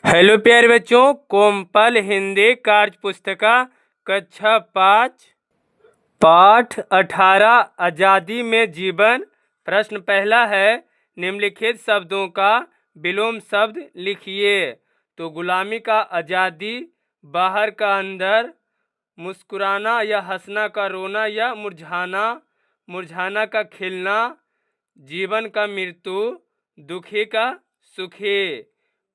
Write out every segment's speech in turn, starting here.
Hello प्यारे बच्चों, कोमपल हिंदी कार्य पुस्तिका कक्षा 5 पाठ 18 आज़ादी में जीवन। प्रश्न पहला है, निम्नलिखित शब्दों का विलोम शब्द लिखिए। तो गुलामी का आज़ादी, बाहर का अंदर, मुस्कुराना या हंसना का रोना या मुरझाना, मुरझाना का खिलना, जीवन का मृत्यु, दुखी का सुखी।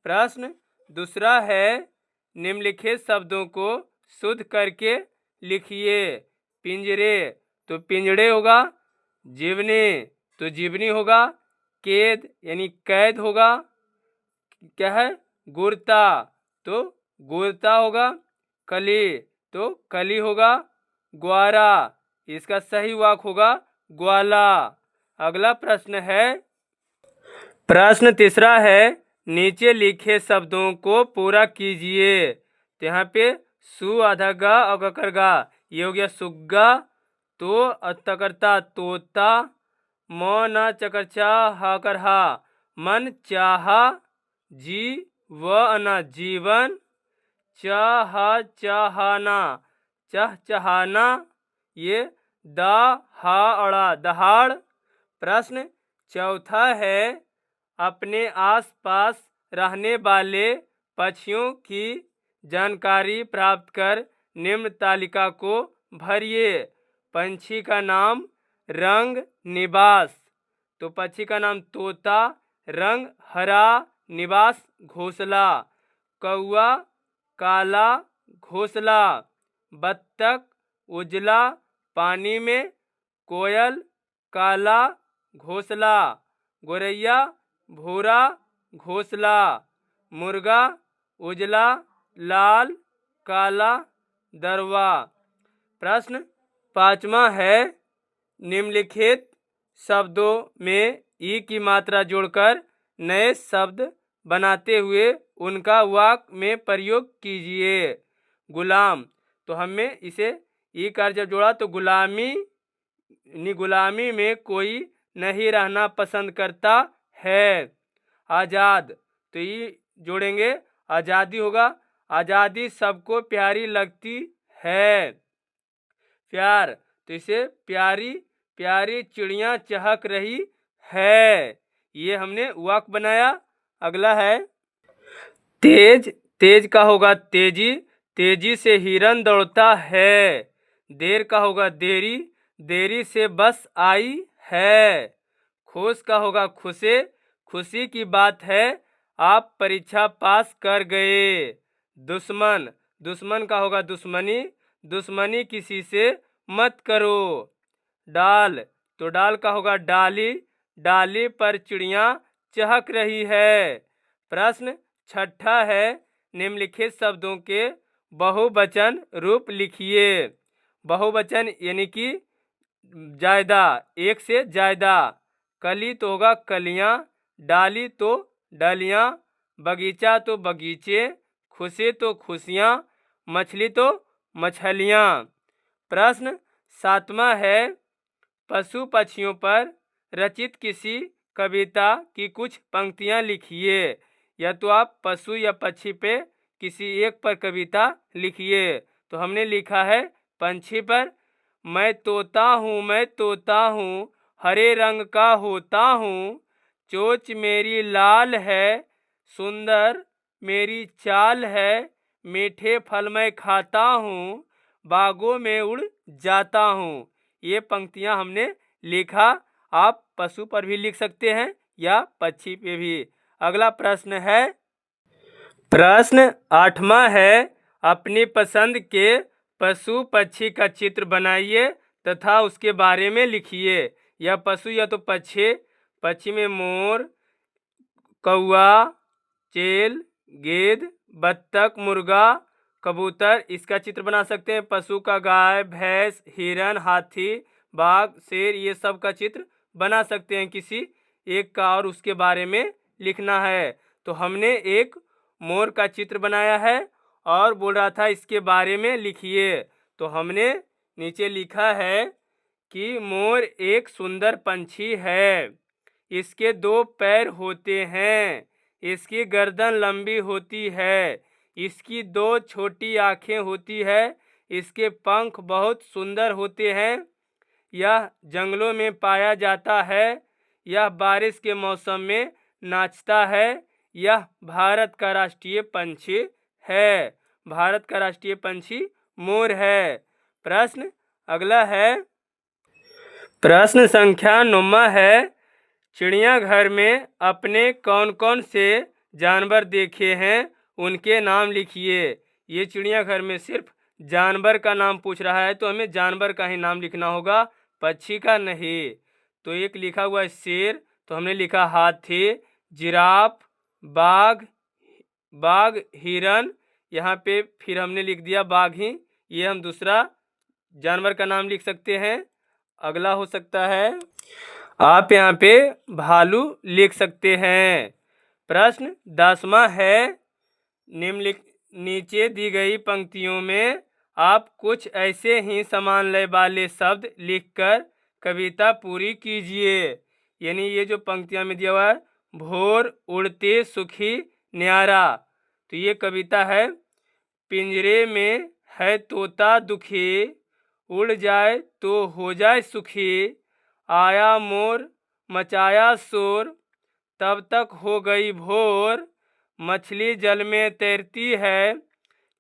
प्रश्न दूसरा है, निम्नलिखित शब्दों को शुद्ध करके लिखिए। पिंजरे तो पिंजड़े होगा, जीवनी तो जीवनी होगा, कैद यानी कैद होगा, क्या है गुरता तो गुरता होगा, कली तो कली होगा, ग्वारा इसका सही वाक होगा ग्वाला। अगला प्रश्न है, प्रश्न तीसरा है, नीचे लिखे शब्दों को पूरा कीजिए। तो यहाँ पे सु आधा गा और गकर गा, ये हो गया सुग्गा, तो अतकरता तोता, म न चकरचा हा कर हा, मन चाहा, जी व अना जीवन, चाहा चाहाना चह चहाना, ये दा हा अड़ा दहाड़। प्रश्न चौथा है, अपने आसपास रहने वाले पक्षियों की जानकारी प्राप्त कर निम्न तालिका को भरिए। पंछी का नाम, रंग, निवास। तो पक्षी का नाम तोता, रंग हरा, निवास घोंसला, कौआ काला घोंसला, बत्तख उजला पानी में, कोयल काला घोंसला, गोरैया भूरा घोंसला, मुर्गा उजला लाल काला दरवा। प्रश्न पांचवा है, निम्नलिखित शब्दों में ई की मात्रा जोड़कर नए शब्द बनाते हुए उनका वाक्य में प्रयोग कीजिए। गुलाम तो हमें इसे ई कार्य जब जोड़ा तो गुलामी गुलामी में कोई नहीं रहना पसंद करता है। आज़ाद तो ये जोड़ेंगे, आज़ादी होगा, आज़ादी सबको प्यारी लगती है। प्यार तो इसे प्यारी प्यारी चिड़िया चहक रही है, ये हमने वाक्य बनाया। अगला है, तेज, तेज का होगा तेजी, तेजी से हिरन दौड़ता है। देर का होगा देरी, देरी से बस आई है। खुश का होगा खुशे, खुशी की बात है आप परीक्षा पास कर गए। दुश्मन, दुश्मन का होगा दुश्मनी, दुश्मनी किसी से मत करो। डाल तो डाल का होगा डाली, डाली पर चिड़िया चहक रही है। प्रश्न छठा है, निम्नलिखित शब्दों के बहुवचन रूप लिखिए। बहुवचन यानी कि ज्यादा, एक से ज्यादा। कली तो होगा कलियां, डाली तो डलियां, बगीचा तो बगीचे, खुशी तो खुशियां, मछली तो मछलियां। प्रश्न सातवां है, पशु पक्षियों पर रचित किसी कविता की कुछ पंक्तियां लिखिए। या तो आप पशु या पक्षी पे किसी एक पर कविता लिखिए। तो हमने लिखा है पंछी पर, मैं तोता हूँ मैं तोता हूँ, हरे रंग का होता हूँ, चोंच मेरी लाल है, सुंदर मेरी चाल है, मीठे फल मैं खाता हूँ, बागों में उड़ जाता हूँ। ये पंक्तियाँ हमने लिखा। आप पशु पर भी लिख सकते हैं या पक्षी पे भी। अगला प्रश्न है, प्रश्न आठवां है, अपनी पसंद के पशु पक्षी का चित्र बनाइए तथा उसके बारे में लिखिए। या पशु या तो पक्षी, पक्षी में मोर, कौआ, चेल, गेंद, बत्तख, मुर्गा, कबूतर, इसका चित्र बना सकते हैं। पशु का गाय भैंस, हिरन, हाथी, बाघ, शेर, ये सब का चित्र बना सकते हैं किसी एक का, और उसके बारे में लिखना है। तो हमने एक मोर का चित्र बनाया है और बोल रहा था इसके बारे में लिखिए। तो हमने नीचे लिखा है कि मोर एक सुंदर पंछी है, इसके 2 पैर होते हैं, इसकी गर्दन लंबी होती है, इसकी 2 छोटी आँखें होती है, इसके पंख बहुत सुंदर होते हैं, यह जंगलों में पाया जाता है, यह बारिश के मौसम में नाचता है, यह भारत का राष्ट्रीय पंछी है। भारत का राष्ट्रीय पंछी मोर है। प्रश्न अगला है, प्रश्न संख्या 9 है, चिड़ियाघर में अपने कौन कौन से जानवर देखे हैं, उनके नाम लिखिए। ये चिड़ियाघर में सिर्फ जानवर का नाम पूछ रहा है, तो हमें जानवर का ही नाम लिखना होगा, पक्षी का नहीं। तो एक लिखा हुआ है शेर, तो हमने लिखा हाथी, जिराफ, बाघ, हिरन, यहाँ पे फिर हमने लिख दिया बाघ ही। ये हम दूसरा जानवर का नाम लिख सकते हैं। अगला हो सकता है, आप यहाँ पे भालू लिख सकते हैं। प्रश्न 10वां है, नीचे दी गई पंक्तियों में आप कुछ ऐसे ही समान लय वाले शब्द लिखकर कविता पूरी कीजिए। यानी ये जो पंक्तियां में दिया हुआ है, भोर उड़ते सुखी न्यारा, तो ये कविता है। पिंजरे में है तोता दुखी, उड़ जाए तो हो जाए सुखी, आया मोर मचाया शोर, तब तक हो गई भोर, मछली जल में तैरती है,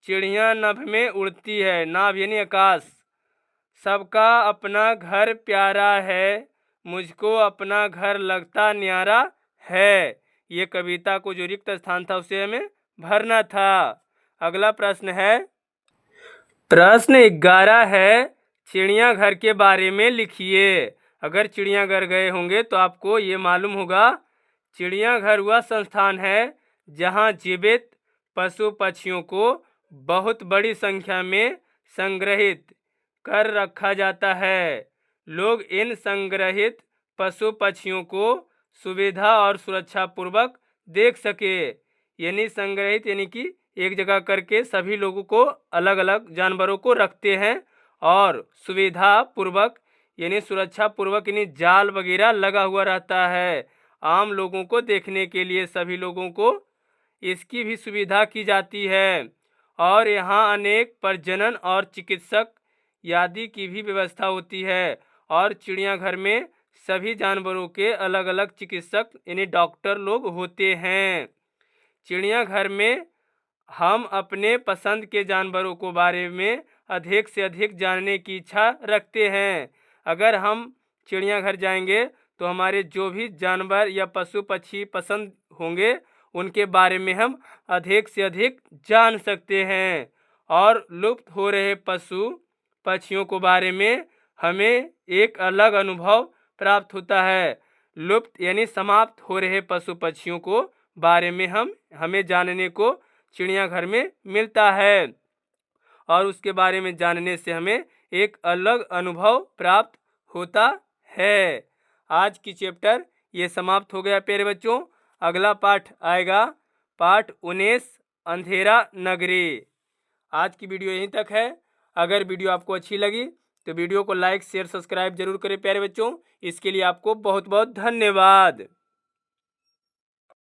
चिड़िया नभ में उड़ती है। नाभ यानी आकाश। सबका अपना घर प्यारा है, मुझको अपना घर लगता न्यारा है। ये कविता को जो रिक्त स्थान था उसे हमें भरना था। अगला प्रश्न है, प्रश्न 11 है, चिड़ियाघर के बारे में लिखिए। अगर चिड़ियाघर गए होंगे तो आपको ये मालूम होगा, चिड़ियाघर वह संस्थान है जहां जीवित पशु पक्षियों को बहुत बड़ी संख्या में संग्रहित कर रखा जाता है। लोग इन संग्रहित पशु पक्षियों को सुविधा और सुरक्षा पूर्वक देख सके। यानी संग्रहित यानी कि एक जगह करके सभी लोगों को अलग अलग जानवरों को रखते हैं, और सुविधा पूर्वक यानी सुरक्षा पूर्वक यानी जाल वगैरह लगा हुआ रहता है। आम लोगों को देखने के लिए सभी लोगों को इसकी भी सुविधा की जाती है, और यहाँ अनेक प्रजनन और चिकित्सक आदि की भी व्यवस्था होती है। और चिड़ियाघर में सभी जानवरों के अलग अलग चिकित्सक यानी डॉक्टर लोग होते हैं। चिड़ियाघर में हम अपने पसंद के जानवरों को बारे में अधिक से अधिक जानने की इच्छा रखते हैं। अगर हम चिड़ियाघर जाएंगे तो हमारे जो भी जानवर या पशु पक्षी पसंद होंगे उनके बारे में हम अधिक से अधिक जान सकते हैं, और लुप्त हो रहे पशु पक्षियों को बारे में हमें एक अलग अनुभव प्राप्त होता है। लुप्त यानी समाप्त हो रहे पशु पक्षियों को बारे में हमें जानने को चिड़ियाघर में मिलता है, और उसके बारे में जानने से हमें एक अलग अनुभव प्राप्त होता है। आज की चैप्टर ये समाप्त हो गया प्यारे बच्चों। अगला पाठ आएगा पाठ 19 अंधेरा नगरी। आज की वीडियो यहीं तक है। अगर वीडियो आपको अच्छी लगी तो वीडियो को लाइक शेयर सब्सक्राइब जरूर करें प्यारे बच्चों। इसके लिए आपको बहुत बहुत धन्यवाद।